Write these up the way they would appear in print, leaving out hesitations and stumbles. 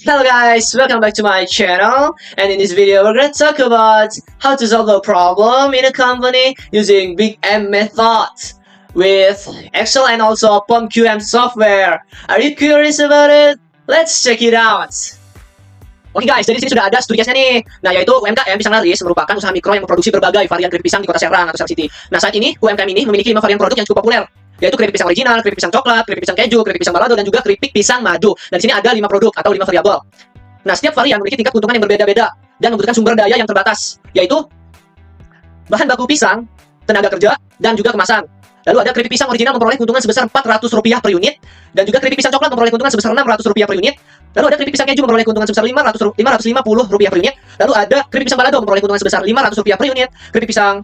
Hello guys, welcome back to my channel, and in this video we're going to talk about how to solve a problem in a company using Big M method with Excel and also POMQM software. Are you curious about it? Let's check it out. Oke guys, jadi di sini sudah ada studi case-nya nih. Nah, yaitu UMKM Pisang Laris merupakan usaha mikro yang memproduksi berbagai varian keripik pisang di Kota Serang atau Serang City. Nah, saat ini UMKM ini memiliki 5 varian produk yang cukup populer, yaitu keripik pisang original, keripik pisang coklat, keripik pisang keju, keripik pisang balado, dan juga keripik pisang madu. Dan di sini ada 5 produk atau 5 variabel. Nah, setiap varian memiliki tingkat keuntungan yang berbeda-beda dan membutuhkan sumber daya yang terbatas, yaitu bahan baku pisang, tenaga kerja, dan juga kemasan. Lalu ada keripik pisang original memperoleh keuntungan sebesar Rp400 per unit, dan juga keripik pisang coklat memperoleh keuntungan sebesar Rp600 per unit. Lalu ada keripik pisang keju memperoleh keuntungan sebesar Rp550 per unit. Lalu ada keripik pisang balado memperoleh keuntungan sebesar Rp500 per unit. Keripik pisang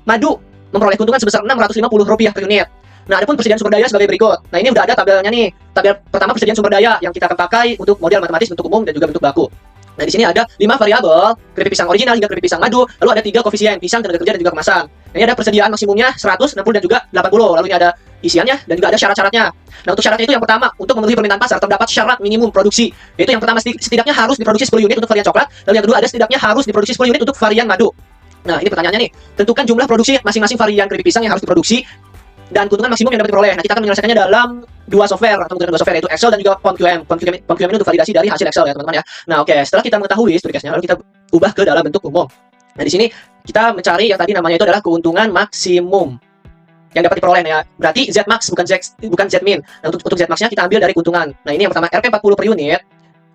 madu memperoleh keuntungan sebesar Rp650 per unit. Nah, adapun persediaan sumber daya sebagai berikut. Nah, ini udah ada tabelnya nih. Tabel pertama persediaan sumber daya yang kita akan pakai untuk model matematis, bentuk umum, dan juga bentuk baku. Nah, di sini ada 5 variabel, keripik pisang original hingga keripik pisang madu, lalu ada 3 koefisien, pisang, tenaga kerja, dan juga kemasan. Nah, ini ada persediaan maksimumnya 100, 60, dan juga 80. Lalu ini ada isiannya dan juga ada syarat-syaratnya. Nah, untuk syaratnya itu yang pertama, untuk memenuhi permintaan pasar terdapat syarat minimum produksi. Yaitu yang pertama, setidaknya harus diproduksi 10 unit untuk varian coklat, lalu yang kedua ada setidaknya harus diproduksi 10 unit untuk varian madu. Nah, ini pertanyaannya nih, tentukan jumlah produksi masing-masing varian keripik pisang yang harus diproduksi dan keuntungan maksimum yang dapat diperoleh. Nah, kita akan menyelesaikannya dalam 2 software atau menggunakan 2 software, yaitu Excel dan juga POMQM. POMQM ini untuk validasi dari hasil Excel ya, teman-teman ya. Nah, oke, setelah kita mengetahui studi case-nya, lalu kita ubah ke dalam bentuk umum. Nah, di sini kita mencari yang tadi namanya itu adalah keuntungan maksimum yang dapat diperoleh ya. Berarti Z max bukan Z min. Nah, untuk Z max-nya kita ambil dari keuntungan. Nah, ini yang pertama Rp40 per unit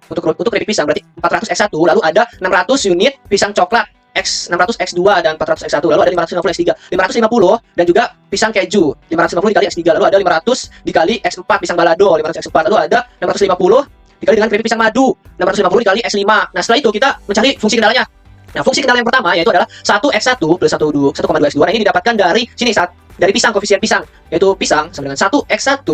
untuk keripik pisang berarti 400 X1, lalu ada 600 unit pisang coklat X600 X2 dan 400 X1, lalu ada 550 X3, 550 dan juga pisang keju 550 dikali X3, lalu ada 500 dikali X4 pisang balado 500 X4, lalu ada 650 dikali dengan keripik pisang madu 650 dikali X5. Nah, setelah itu kita mencari fungsi kendalanya. Nah, fungsi kendala yang pertama yaitu adalah 1x1 plus 1,2 x2. Nah, ini didapatkan dari sini dari pisang, koefisien pisang, yaitu pisang sama dengan 1x1,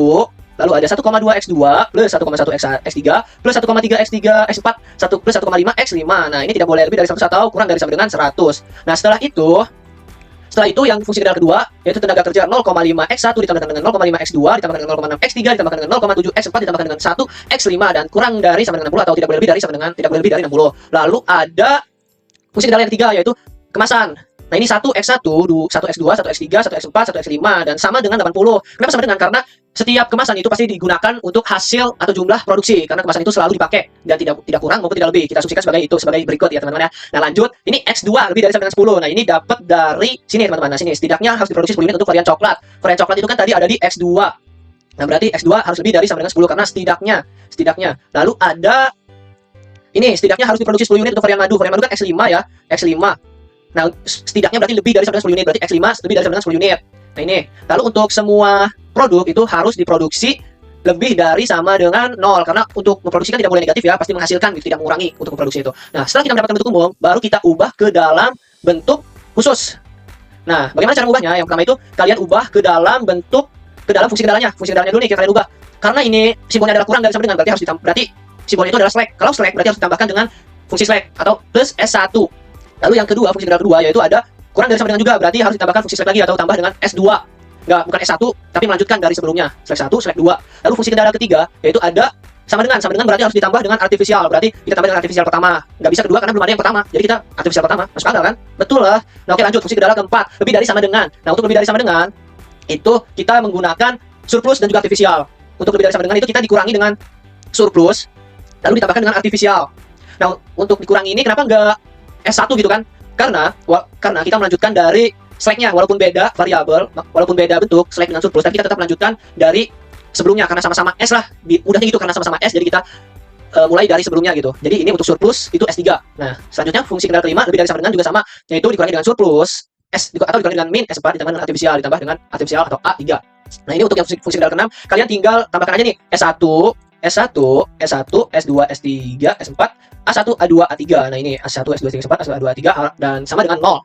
lalu ada 1,2 x2 plus 1,1 x3 plus 1,3 x3 x4 1 plus 1,5 x5. Nah, ini tidak boleh lebih dari 100 atau kurang dari sama dengan 100. Nah, setelah itu yang fungsi kendala kedua yaitu tenaga kerja 0,5 x1 ditambahkan dengan 0,5 x2 ditambahkan dengan 0,6 x3 ditambahkan dengan 0,7 x4 ditambahkan dengan 1 x5 dan kurang dari sama dengan 60 atau tidak boleh lebih dari 60. Lalu ada fungsi kendala yang ketiga yaitu kemasan. Nah, ini 1x1, 1x2, 1x3, 1x4, 1x5 dan sama dengan 80. Kenapa sama dengan? Karena setiap kemasan itu pasti digunakan untuk hasil atau jumlah produksi, karena kemasan itu selalu dipakai dan tidak kurang maupun tidak lebih. Kita asumsikan sebagai berikut ya, teman-teman ya. Nah, lanjut. Ini x2 lebih dari sama dengan 10. Nah, ini dapat dari sini, teman-teman. Nah, sini setidaknya harus diproduksi 10 unit untuk varian coklat. Varian coklat itu kan tadi ada di x2. Nah, berarti x2 harus lebih dari sama dengan 10 karena setidaknya. Lalu ada ini setidaknya harus diproduksi 10 unit untuk varian madu. Varian madu kan x5 ya, x5. Nah, setidaknya berarti lebih dari 10 unit, berarti X5 lebih dari 10 unit. Nah, ini. Lalu untuk semua produk itu harus diproduksi lebih dari sama dengan 0, karena untuk memproduksi kan tidak boleh negatif ya, pasti menghasilkan gitu, tidak mengurangi untuk memproduksi itu. Nah, setelah kita mendapatkan bentuk umum, baru kita ubah ke dalam bentuk khusus. Nah, bagaimana cara mengubahnya? Yang pertama itu kalian ubah ke dalam fungsi kendalanya. Fungsi kendalanya dulu nih kalian ubah. Karena ini simbolnya adalah kurang dari sama dengan, berarti simbolnya itu adalah slack. Kalau slack berarti harus ditambahkan dengan fungsi slack atau plus S1. Lalu yang kedua, fungsi kendala kedua yaitu ada kurang dari sama dengan juga, berarti harus ditambahkan fungsi slack lagi atau tambah dengan S2. Bukan S1, tapi melanjutkan dari sebelumnya. Slack 1, slack 2. Lalu fungsi kendala ketiga yaitu ada sama dengan berarti harus ditambah dengan artifisial. Berarti kita tambah dengan artifisial pertama. Nggak bisa kedua karena belum ada yang pertama. Jadi kita artifisial pertama. Masuk akal kan? Betul lah. Nah, oke, lanjut. Fungsi kendala keempat, lebih dari sama dengan. Nah, untuk lebih dari sama dengan itu kita menggunakan surplus dan juga artifisial. Untuk lebih dari sama dengan itu kita dikurangi dengan surplus lalu ditambahkan dengan artifisial. Nah, untuk dikurangi ini kenapa nggak S1 gitu kan? Karena kita melanjutkan dari slack-nya, walaupun beda variabel, walaupun beda bentuk slack dengan surplus, tapi kita tetap melanjutkan dari sebelumnya karena sama-sama S lah. Mudahnya gitu karena sama-sama S, jadi kita mulai dari sebelumnya gitu. Jadi ini untuk surplus itu S3. Nah, selanjutnya fungsi kendala kelima lebih dari sama dengan juga sama, yaitu dikurangi dengan surplus atau dikurangi dengan min S4 ditambah dengan artifisial atau A3. Nah, ini untuk yang fungsi kendala keenam, kalian tinggal tambahkan aja nih S1, S2, S3, S4, A1, A2, A3. Nah, ini A1, S2, S3, S4, A1, A2, A3 dan sama dengan 0.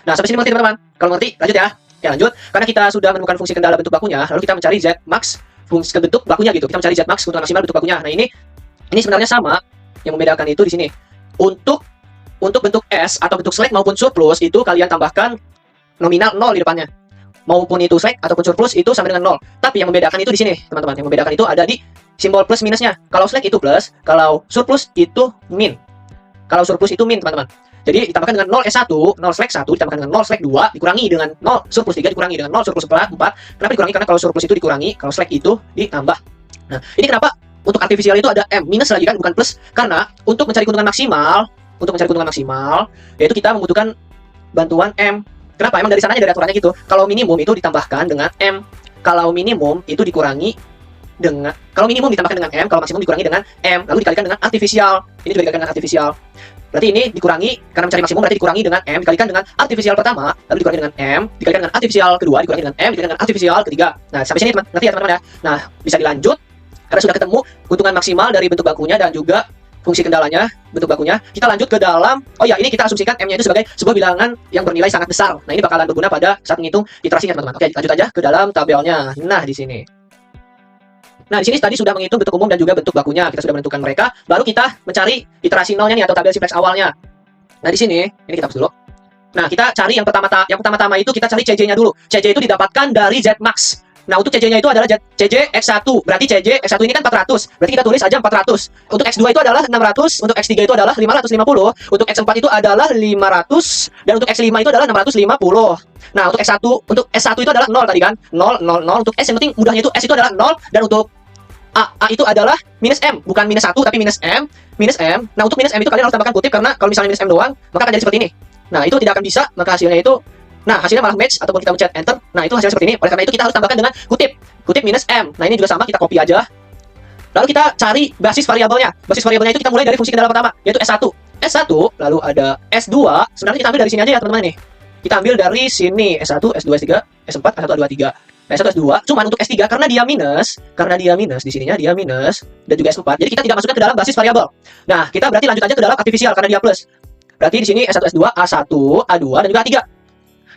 Nah, sampai sini mengerti teman-teman? Kalau mengerti, lanjut ya. Ya, lanjut. Karena kita sudah menemukan fungsi kendala bentuk bakunya, lalu kita mencari Z max fungsi bentuk bakunya gitu. Kita mencari Z max keuntungan maksimal bentuk bakunya. Nah, ini sebenarnya sama. Yang membedakan itu di sini. Untuk bentuk S atau bentuk slack maupun surplus itu kalian tambahkan nominal 0 di depannya. Maupun itu slack ataupun surplus itu sama dengan 0. Tapi yang membedakan itu di sini, teman-teman. Yang membedakan itu ada di simbol plus minusnya. Kalau slack itu plus, kalau surplus itu min. Kalau surplus itu min, teman-teman. Jadi ditambahkan dengan 0 S1, 0 slack 1 ditambahkan dengan 0 slack 2 dikurangi dengan 0 surplus 3 dikurangi dengan 0 surplus 4. Kenapa dikurangi? Karena kalau surplus itu dikurangi, kalau slack itu ditambah. Nah, ini kenapa untuk artifisial itu ada M minus lagi kan, bukan plus? Karena untuk mencari keuntungan maksimal, yaitu kita membutuhkan bantuan M. Kenapa? Emang dari sananya dari aturannya gitu. Kalau minimum itu ditambahkan dengan M. Kalau minimum itu dikurangi dengan, kalau minimum ditambahkan dengan M, kalau maksimum dikurangi dengan M, lalu dikalikan dengan artifisial. Ini juga dikalikan dengan artifisial. Berarti ini dikurangi, karena mencari maksimum berarti dikurangi dengan M, dikalikan dengan artifisial pertama, lalu dikurangi dengan M, dikalikan dengan artifisial kedua, dikurangi dengan M, dikalikan dengan artifisial ketiga. Nah, sampai sini ngerti ya teman-teman ya? Nah, bisa dilanjut, karena sudah ketemu keuntungan maksimal dari bentuk bakunya dan juga fungsi kendalanya, bentuk bakunya. Kita lanjut ke dalam, oh ya, ini kita asumsikan M-nya itu sebagai sebuah bilangan yang bernilai sangat besar. Nah, ini bakalan berguna pada saat menghitung iterasinya teman-teman. Oke, lanjut aja ke dalam tabelnya. Nah, di sini. Nah, di sini tadi sudah menghitung bentuk umum dan juga bentuk bakunya. Kita sudah menentukan mereka. Baru kita mencari iterasi nolnya nih atau tabel simplex awalnya. Nah, di sini, ini kita hapus dulu. Nah, kita cari yang pertama-tama itu kita cari CJ-nya dulu. CJ itu didapatkan dari Zmax. Nah, untuk CJ-nya itu adalah CJ X1. Berarti CJ X1 ini kan 400. Berarti kita tulis aja 400. Untuk X2 itu adalah 600. Untuk X3 itu adalah 550. Untuk X4 itu adalah 500. Dan untuk X5 itu adalah 650. Nah, untuk S1 itu adalah 0 tadi kan? 0, 0, 0. Untuk S yang penting mudahnya itu S itu adalah 0. Dan untuk A itu adalah minus M, bukan minus 1 tapi minus M, minus M. Nah, untuk minus M itu kalian harus tambahkan kutip karena kalau misalnya minus M doang, maka akan jadi seperti ini. Nah, itu tidak akan bisa, maka hasilnya itu, nah hasilnya malah match ataupun kita mencet enter. Nah, itu hasilnya seperti ini. Oleh karena itu kita harus tambahkan dengan kutip minus M. Nah, ini juga sama, kita copy aja. Lalu kita cari basis variabelnya. Basis variabelnya itu kita mulai dari fungsi kendala pertama, yaitu S1. S1, lalu ada S2. Sebenarnya kita ambil dari sini aja ya, teman-teman nih. Kita ambil dari sini S1, S2, S3, S4, S1, S2, S3. S1, S2, cuman untuk S3 karena dia minus, di sininya dia minus dan juga S4. Jadi kita tidak masukkan ke dalam basis variabel. Nah, kita berarti lanjut aja ke dalam artifisial karena dia plus. Berarti di sini S1, S2, A1, A2 dan juga A3.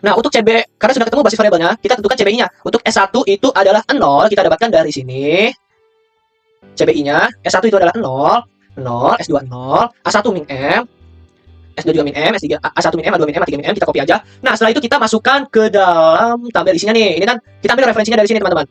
Nah, untuk CB karena sudah ketemu basis variabelnya, kita tentukan CBI-nya. Untuk S1 itu adalah 0, kita dapatkan dari sini. CBI-nya S1 itu adalah 0, 0, S2 0, A1 min M, S2 juga min M, S3, A1 min M, A2 min M, A3 min M, kita copy aja. Nah, setelah itu kita masukkan ke dalam tabel isinya nih. Ini kan kita ambil referensinya dari sini, teman-teman.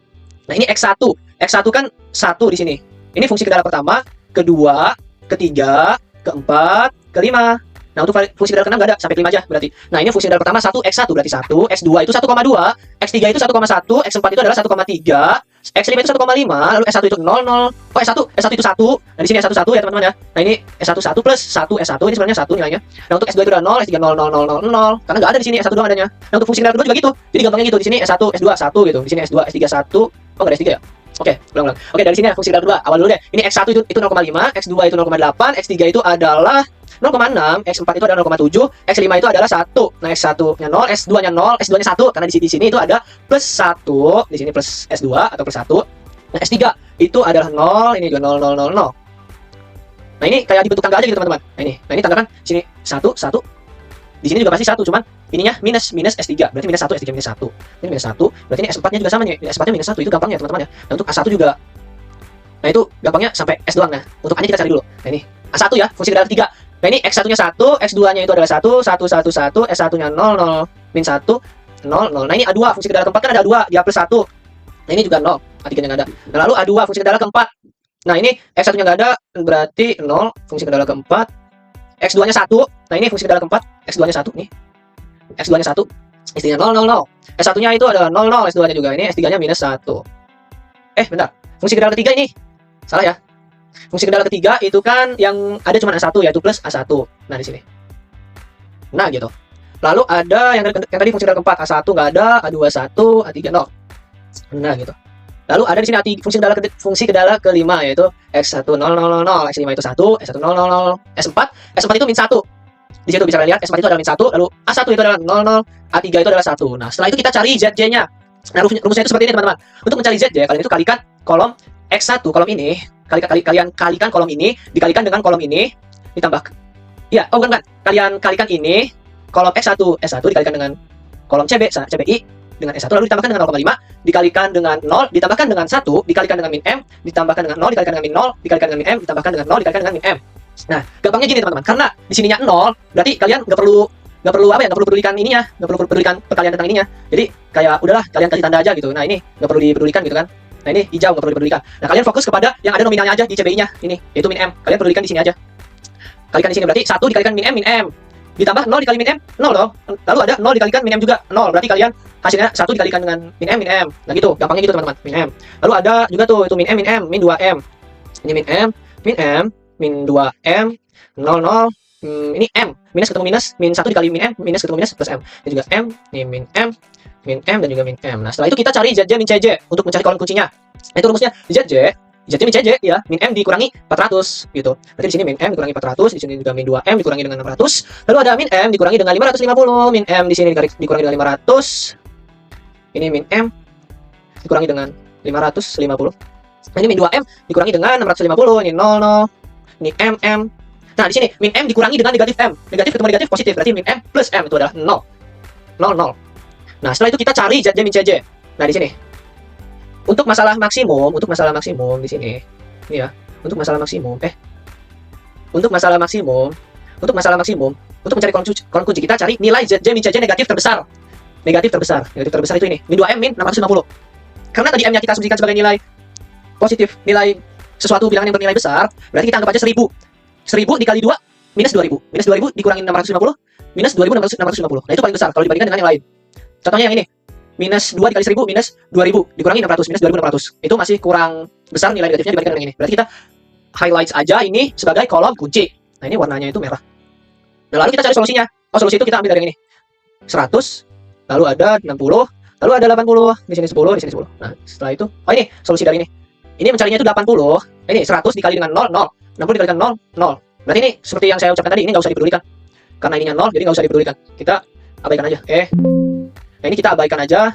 Nah, ini X1. X1 kan 1 di sini. Ini fungsi kendala pertama, kedua, ketiga, keempat, kelima. Nah, untuk fungsi kendala keenam nggak ada, sampai kelima aja berarti. Nah, ini fungsi kendala pertama 1, X1 berarti 1, X2 itu 1,2, X3 itu 1,1, X4 itu adalah 1,3, X5 itu 1,5, lalu S1 itu 0, 0. Oh, S1 itu 1. Nah, di sini S1 1 ya, teman-teman ya. Nah, ini S1 1 plus 1 S1 ini sebenarnya 1 nilainya. Nah, untuk S2 itu udah 0, S3 0, 0, 0, 0, 0. Karena nggak ada di sini S1 doang adanya. Nah, untuk fungsi kendala kedua juga gitu. Jadi gampangnya gitu. Di sini S1, S2 1 gitu. Di sini S2, S3 1. Oh, nggak ada S3 ya? Oke, ulang-ulang. Oke, dari sini ya fungsi kendala kedua. Awal dulu deh. Ini X1 itu 0,5, X2 itu 0,8, X3 itu adalah 0,6, X4 itu adalah 0,7, X5 itu adalah 1. Nah, X1-nya 0, S2-nya 0, S2-nya 1 karena di sini itu ada plus 1, di sini plus S2 atau plus 1. Nah, S3 itu adalah 0, ini juga 0, 0, 0, 0. Nah, ini kayak dibentuk tangga aja gitu, teman-teman. Nah, ini tangga kan sini 1, 1. Di sini juga pasti 1, cuman ininya minus S3. Berarti minus 1, S3 minus 1. Ini minus 1. Berarti ini S4-nya juga sama nih. S4-nya minus 1, itu gampangnya, teman-teman ya. Nah, untuk A1 juga. Nah, itu gampangnya sampai S doang. Nah, untuk A-nya kita cari dulu. Nah, ini A1 ya, fungsi kendala ketiga. Nah, ini X1-nya 1, X2-nya itu adalah 1, 1, 1, 1, S1-nya 0, 0, min 1, 0, 0. Nah, ini A2, fungsi kendala keempat kan ada A2, dia plus 1. Nah, ini juga 0, A3-nya nggak ada. Nah, lalu A2, fungsi kendala keempat. Nah, ini X1-nya nggak ada, berarti 0, fungsi kendala keempat. X2-nya 1, nah ini fungsi kendala keempat, X2-nya 1, nih. X2-nya 1, S3-nya 0, 0, 0. S1-nya itu adalah 0, 0, S2-nya juga. Ini S3-nya minus 1. Bentar, fungsi kendala ketiga ini. Salah ya. Fungsi kendala ketiga itu kan yang ada cuma A1 yaitu plus A1. Nah, di sini. Nah, gitu. Lalu ada yang tadi fungsi kendala keempat A1 nggak ada, A2 1, A3 0. Nah, gitu. Lalu ada di sini fungsi kendala kelima yaitu X1 0, 0, 0, 0, X5 itu 1, S1 0, 0, 0, S4 itu min 1. Di situ bisa lihat S4 itu adalah min 1, lalu A1 itu adalah 0, 0, A3 itu adalah 1. Nah, setelah itu kita cari ZJ-nya. Nah, rumusnya itu seperti ini, teman-teman. Untuk mencari ZJ, kalian itu kalikan kolom X1, kolom ini, kalian kalikan kolom ini, dikalikan dengan kolom ini, ditambah. Ya, oh bukan. Kalian kalikan ini, kolom X1 dikalikan dengan kolom CBI, dengan S1, lalu ditambahkan dengan 0,5, dikalikan dengan 0, ditambahkan dengan 1, dikalikan dengan min M, ditambahkan dengan 0, dikalikan dengan min 0, dikalikan dengan min M, ditambahkan dengan 0, dikalikan dengan min M. Nah, gampangnya gini, teman-teman. Karena di sininya 0, berarti kalian nggak perlu pedulikan ininya, nggak perlu pedulikan perkalian tentang ininya. Jadi kayak udahlah, kalian kasih tanda aja gitu. Nah, ini nggak perlu dipedulikan gitu kan. Nah ini hijau nggak perlu dipedulikan. Nah kalian fokus kepada yang ada nominalnya aja di CBI-nya ini, yaitu min M. Kalian pedulikan di sini aja. Kalikan di sini berarti 1 dikalikan min M. Ditambah 0 dikali min M, 0 dong. Lalu ada 0 dikalikan min M juga, 0. Berarti kalian hasilnya 1 dikalikan dengan min M. Nah gitu, gampangnya gitu teman-teman, min M. Lalu ada juga tuh, itu min M, min 2M. Ini min M, min 2M, 0, ini M. Minus ketemu minus, min 1 dikali min M, minus ketemu minus, plus M. Ini juga M, ini min M, dan juga min M. Nah setelah itu kita cari ZJ min CJ untuk mencari kolom kuncinya. Nah itu rumusnya ZJ min CJ ya, min M dikurangi 400 gitu. Berarti di sini min M dikurangi 400, di sini juga min 2M dikurangi dengan 600. Lalu ada min M dikurangi dengan 550, min M di sini dikurangi dengan 500. Ini min M dikurangi dengan 550. Nah, ini min 2M dikurangi dengan 650, ini 00. Ini M. Nah, di sini min M dikurangi dengan negatif M. Negatif ketemu negatif positif, berarti min M plus M itu adalah 0. Nah, setelah itu kita cari ZJ min CJ. Nah, di sini. Untuk masalah maksimum di sini. Ini ya, untuk masalah maksimum, untuk mencari kolom kunci kita cari nilai ZJ min CJ negatif terbesar. Negatif terbesar itu ini, min 2M min 650. Karena tadi M-nya kita asumsikan sebagai nilai positif, nilai sesuatu bilangan yang bernilai besar, berarti kita anggap aja 1000. 1000 dikali 2 minus 2000. Minus 2000 dikurangi 650 minus 2650. Nah, itu paling besar kalau dibandingkan dengan yang lain. Contohnya yang ini. Minus 2 dikali 1000 minus 2000 dikurangi 600 minus 2600. Itu masih kurang besar nilai negatifnya dibandingkan dengan ini. Berarti kita highlights aja ini sebagai kolom kunci. Nah, ini warnanya itu merah. Nah, lalu kita cari solusinya. Oh, solusi itu kita ambil dari yang ini. 100, lalu ada 60, lalu ada 80, di sini 10, di sini 10. Nah, setelah itu, oh ini solusi dari ini. Ini mencarinya itu 80. Ini 100 dikali dengan 0, 0. 60 dikalikan 0, 0. Berarti ini seperti yang saya ucapkan tadi, ini nggak usah dipedulikan. Karena ininya 0, jadi nggak usah dipedulikan. Kita abaikan aja. Nah, ini kita abaikan aja.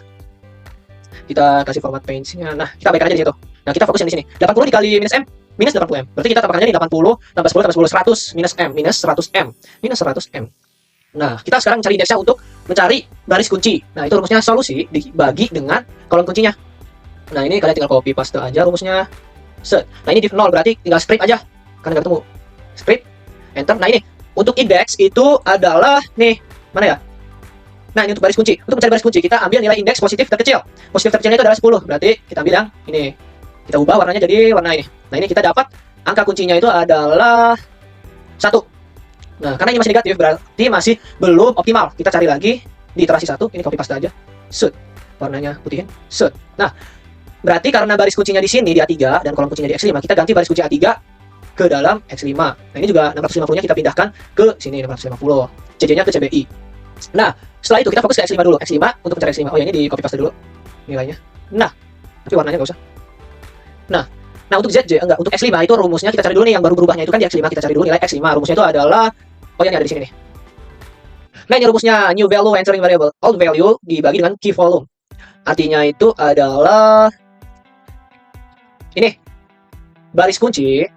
Kita kasih format paint-nya. Nah, kita abaikan aja di situ. Nah, kita fokus yang di sini. 80 dikali minus M, minus 80M. Berarti kita tambahkan aja di 80, tambah 10, tambah 10, 100, minus M, minus 100M. Minus 100M. Nah, kita sekarang cari indeksnya untuk mencari baris kunci. Nah, itu rumusnya solusi dibagi dengan kolom kuncinya. Nah, ini kalian tinggal copy paste aja rumusnya. Set. Nah, ini div 0 berarti tinggal strip aja. Karena nggak ketemu. Strip, enter. Nah, ini untuk indeks itu adalah nih, mana ya? Nah, ini untuk baris kunci. Untuk mencari baris kunci, kita ambil nilai indeks positif terkecil. Positif terkecilnya itu adalah 10. Berarti kita ambil yang ini. Kita ubah warnanya jadi warna ini. Nah, ini kita dapat angka kuncinya itu adalah 1. Nah, karena ini masih negatif, berarti masih belum optimal. Kita cari lagi di iterasi 1. Ini copy paste aja. Set. Warnanya putihin. Set. Nah, berarti karena baris kuncinya di sini di A3 dan kolom kuncinya di X5, kita ganti baris kunci A3 ke dalam X5. Nah, ini juga 650-nya kita pindahkan ke sini 650. CJ-nya ke CBI. Nah, setelah itu kita fokus ke X5 dulu. X5 untuk mencari X5. Oh, ya ini di copy paste dulu nilainya. Nah, tapi warnanya nggak usah. Nah, untuk ZJ enggak, untuk X5 itu rumusnya kita cari dulu nih, yang baru berubahnya itu kan di X5, kita cari dulu nilai X5. Rumusnya itu adalah yang ada di sini nih. Nah, ini rumusnya new value entering variable. Old value dibagi dengan key volume. Artinya itu adalah ini baris kunci.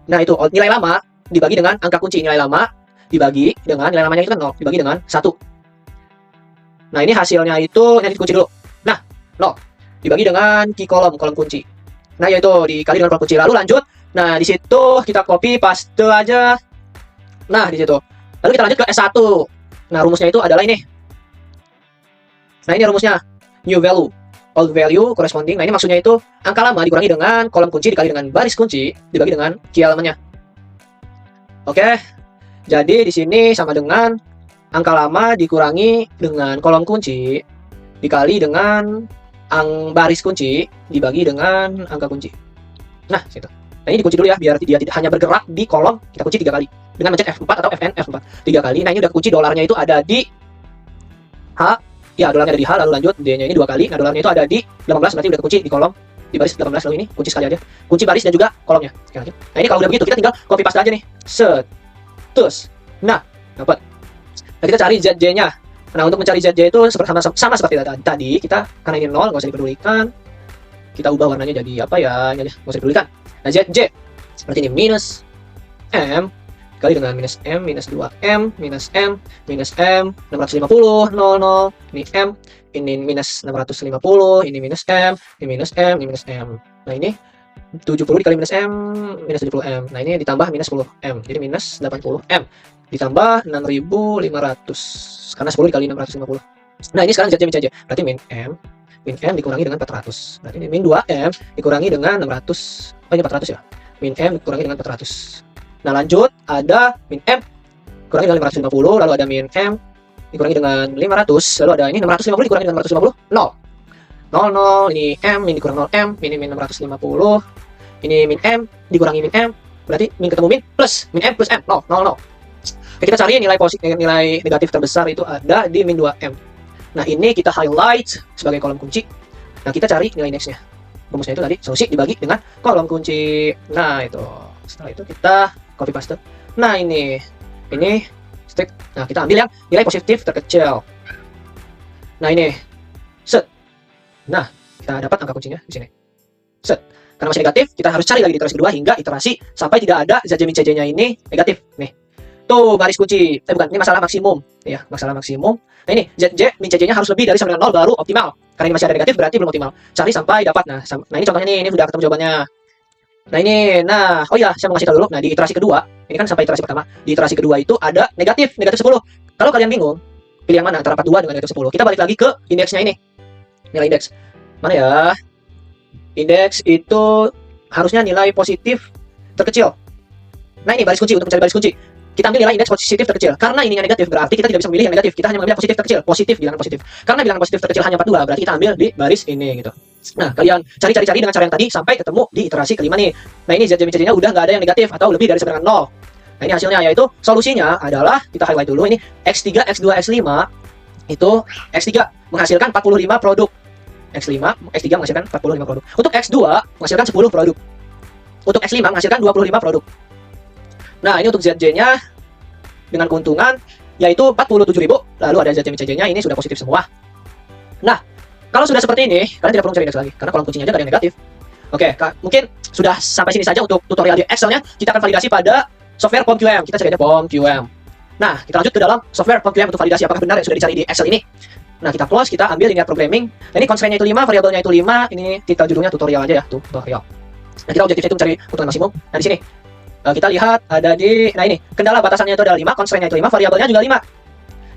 Nah, itu nilai lama dibagi dengan angka kunci. Nilai lama dibagi dengan nilai lamanya itu kan 0, dibagi dengan 1. Nah, ini hasilnya itu nanti kunci dulu. Nah, 0 dibagi dengan key kolom kunci. Nah, yaitu dikali dengan kolom kunci. Lalu lanjut. Nah, di situ kita copy paste aja. Nah, di situ. Lalu kita lanjut ke S1. Nah, rumusnya itu adalah ini. Nah, ini rumusnya. New value, old value corresponding. Nah, ini maksudnya itu angka lama dikurangi dengan kolom kunci dikali dengan baris kunci dibagi dengan key elemennya. Oke. Jadi di sini sama dengan angka lama dikurangi dengan kolom kunci dikali dengan baris kunci dibagi dengan angka kunci. Nah, situ. Nah, ini dikunci dulu ya biar dia tidak hanya bergerak di kolom. Kita kunci 3 kali dengan mencet F4 atau FN F4 3 kali. Nah, ini udah kunci dolarnya itu ada di H. Ya, dolarnya ada di H, lalu lanjut D-nya ini 2 kali. Nah, dolarnya itu ada di 18, berarti udah kunci di kolom di baris 18. Lalu ini kunci sekali aja. Kunci baris dan juga kolomnya. Sekali lagi. Nah, ini kalau udah begitu kita tinggal copy paste aja nih. Set. Terus. Nah, dapat. Nah, kita cari ZJ-nya. Nah, untuk mencari ZJ itu sama seperti tadi. Kita karena ini 0, nggak usah dipedulikan. Kita ubah warnanya jadi apa ya? Ini aja, nggak usah dipedulikan. Nah, ZJ berarti ini minus M kali dengan minus M, minus 2M, minus M, minus M, 650, 00, ini M, ini minus 650, ini minus M, ini minus M, ini minus M. Nah, ini 70 dikali minus M, minus 70M. Nah, ini ditambah minus 10M, jadi minus 80M. Ditambah 6.500, karena 10 dikali 650. Nah, ini sekarang ZJ min CJ, berarti min M, min M dikurangi dengan 400. Berarti ini min 2M dikurangi dengan 600. Oh ini 400 ya. Min M dikurangi dengan 400. Nah lanjut ada min M dikurangi dengan 550, lalu ada min M dikurangi dengan 500, lalu ada ini 650 dikurangi dengan 450, 0. 0, ini M, min dikurang 0M, ini min 650, ini min M dikurangi min M, berarti min ketemu min plus, min M plus M, 0, 0, 0. Oke, kita cari nilai negatif terbesar itu ada di min 2M. Nah ini kita highlight sebagai kolom kunci. Nah kita cari nilai indexnya. Rumusnya itu tadi solusi dibagi dengan kolom kunci. Nah itu, setelah itu kita copy paste. Nah ini stick. Nah kita ambil yang nilai positif terkecil. Nah ini set. Nah kita dapat angka kuncinya di sini. Set. Karena masih negatif, kita harus cari lagi di iterasi kedua hingga iterasi sampai tidak ada ZJ min CJ-nya ini negatif. Nih. Tuh garis kunci. Bukan, ini masalah maksimum. Ya, masalah maksimum. Nah ini ZJ min CJ-nya harus lebih dari sama dengan 0 baru optimal. Karena ini masih ada negatif berarti belum optimal. Cari sampai dapat. Nah ini contohnya nih, ini sudah ketemu jawabannya. Nah oh ya, saya mau kasih tahu dulu. Nah di iterasi kedua, ini kan sampai iterasi pertama. Di iterasi kedua itu ada negatif 10. Kalau kalian bingung, pilih yang mana antara 42 dengan negatif 10. Kita balik lagi ke indeksnya ini. Nilai indeks. Mana ya? Indeks itu harusnya nilai positif terkecil. Nah ini baris kunci, untuk mencari baris kunci kita ambil nilai indeks positif terkecil. Karena ininya negatif berarti kita tidak bisa memilih yang negatif, kita hanya mengambil yang positif terkecil. Positif, bilangan positif. Karena bilangan positif terkecil hanya 42, berarti kita ambil di baris ini gitu. Nah kalian cari dengan cara yang tadi sampai ketemu di iterasi kelima nih. Nah ini ZJ min CJ-nya udah nggak ada yang negatif atau lebih dari sama dengan 0. Nah ini hasilnya, yaitu solusinya adalah kita highlight dulu ini X3, X2, X5 itu X3 menghasilkan 45 produk. X3 menghasilkan 45 produk. Untuk X2 menghasilkan 10 produk. Untuk X5 menghasilkan 25 produk. Nah, ini untuk ZJ-nya dengan keuntungan yaitu 47.000. Lalu ada ZJ min CJ-nya ini sudah positif semua. Nah, kalau sudah seperti ini, kalian tidak perlu mencari indeks lagi karena kolom kuncinya aja gak ada yang negatif. Oke, mungkin sudah sampai sini saja untuk tutorial di Excel-nya. Kita akan validasi pada software POM-QM. Kita cari POM-QM. Nah, kita lanjut ke dalam software POM-QM untuk validasi apakah benar yang sudah dicari di Excel ini. Nah, kita close, kita ambil linear programming. Nah, ini constraint-nya itu 5, variabelnya itu 5. Ini titel judulnya tutorial aja ya, tutorial. Nah, kita objektifnya itu mencari keuntungan maksimum. Nah, di sini kita lihat ada di, nah ini, kendala batasannya itu adalah 5, constraint-nya itu 5, variabelnya juga 5.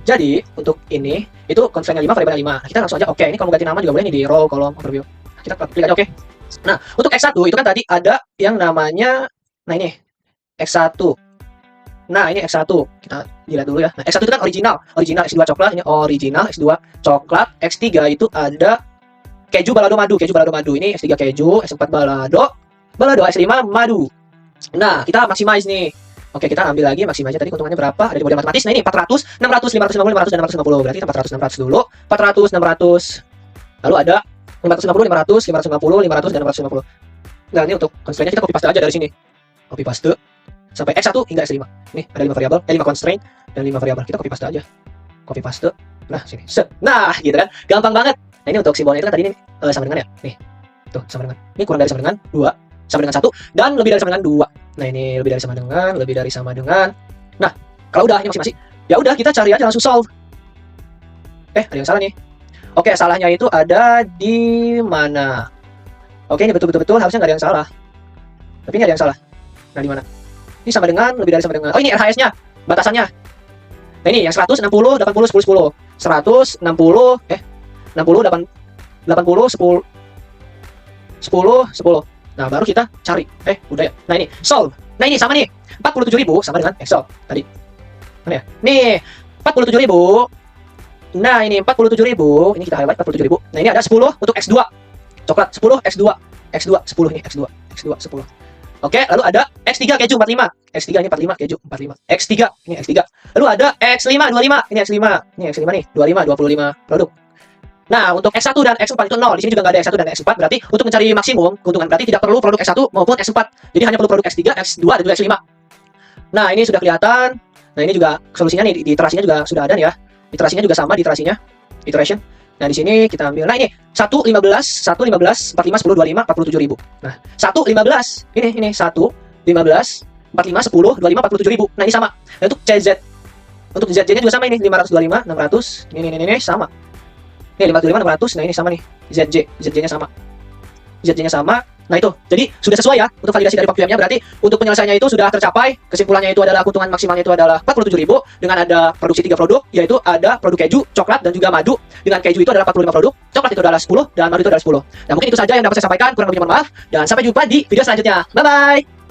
Jadi, untuk ini, itu constraint-nya 5, variabelnya 5. Nah, kita langsung aja oke. Ini kalau mau ganti nama juga boleh nih di row, column, overview. Kita klik aja oke. Nah, untuk X1 itu kan tadi ada yang namanya, nah ini, X1. Nah, ini X1. Kita lihat dulu ya. Nah, X1 itu kan original. X2 coklat, ini original. X2 coklat. X3 itu ada keju balado madu. Ini X3 keju, X4 balado, X5 madu. Nah, kita maximize nih. Oke, kita ambil lagi maximize tadi keuntungannya berapa? Ada di model matematis. Nah, ini 400, 600, 550, 500 dan 650. Berarti kita 400, 600 dulu. 400, 600. Lalu ada 450, 500, 550, 500 dan 650. Nah, ini untuk constraint-nya kita copy paste aja dari sini. Copy paste sampai X1 hingga X5. Nih, ada 5 variabel, 5 constraint dan 5 variabel. Kita copy paste aja. Copy paste. Nah, sini. Set. Nah, gitu kan. Gampang banget. Nah, ini untuk simbolnya itu kan tadi ini sama dengan ya. Nih. Tuh, sama dengan. Ini kurang dari sama dengan 2, sama dengan 1 dan lebih dari sama dengan 2. Nah, ini lebih dari sama dengan, lebih dari sama dengan. Nah, kalau udah ini masing-masing, ya udah kita cari aja langsung solve. Ada yang salah nih. Oke, salahnya itu ada di mana? Oke, ini betul harusnya nggak ada yang salah. Tapi ini ada yang salah. Nah, di mana? Ini sama dengan, lebih dari sama dengan. Oh, ini RHS-nya, batasannya. Nah, ini yang 160, 80, 10, 10. 160, 60, 80, 10, 10. Nah, baru kita cari. Udah ya. Nah, ini solve. Nah, ini sama nih. 47.000 sama dengan Excel tadi. Mana ya? Nih, 47.000. Nah, ini 47.000. Ini kita highlight 47.000. Nah, ini ada 10 untuk X2. Coklat 10 X2. X2 10 ini X2. X2 10. Oke, lalu ada X3 keju 45. X3 ini 45 keju 45. X3 ini X3. Lalu ada X5 25. Ini X5. Ini X5 nih 25 25 produk. Nah, untuk X1 dan X4 itu 0. Di sini juga nggak ada X1 dan X4. Berarti untuk mencari maksimum keuntungan berarti tidak perlu produk X1 maupun X4. Jadi hanya perlu produk X3, X2 dan juga X5. Nah, ini sudah kelihatan. Nah, ini juga solusinya nih di iterasinya juga sudah ada nih ya. Iterasinya juga sama di iterasinya. Iteration. Nah, di sini kita ambil. Nah, ini 1 15 45 10 25 47.000. Nah, 1 15 ini 1 15 45 10 25 47.000. Nah, ini sama. Nah, untuk CZ. Untuk ZJ-nya juga sama ini 525 600. Ini sama. Ini 525 600. Nah, ini sama nih. ZJ-nya sama. ZJ-nya sama Nah itu, jadi sudah sesuai ya untuk validasi dari PubQM-nya. Berarti untuk penyelesaiannya itu sudah tercapai. Kesimpulannya itu adalah keuntungan maksimalnya itu adalah 47.000 dengan ada produksi 3 produk, yaitu ada produk keju, coklat, dan juga madu. Dengan keju itu adalah 45 produk, coklat itu adalah 10, dan madu itu adalah 10. Nah mungkin itu saja yang dapat saya sampaikan, kurang lebihnya mohon maaf. Dan sampai jumpa di video selanjutnya. Bye-bye!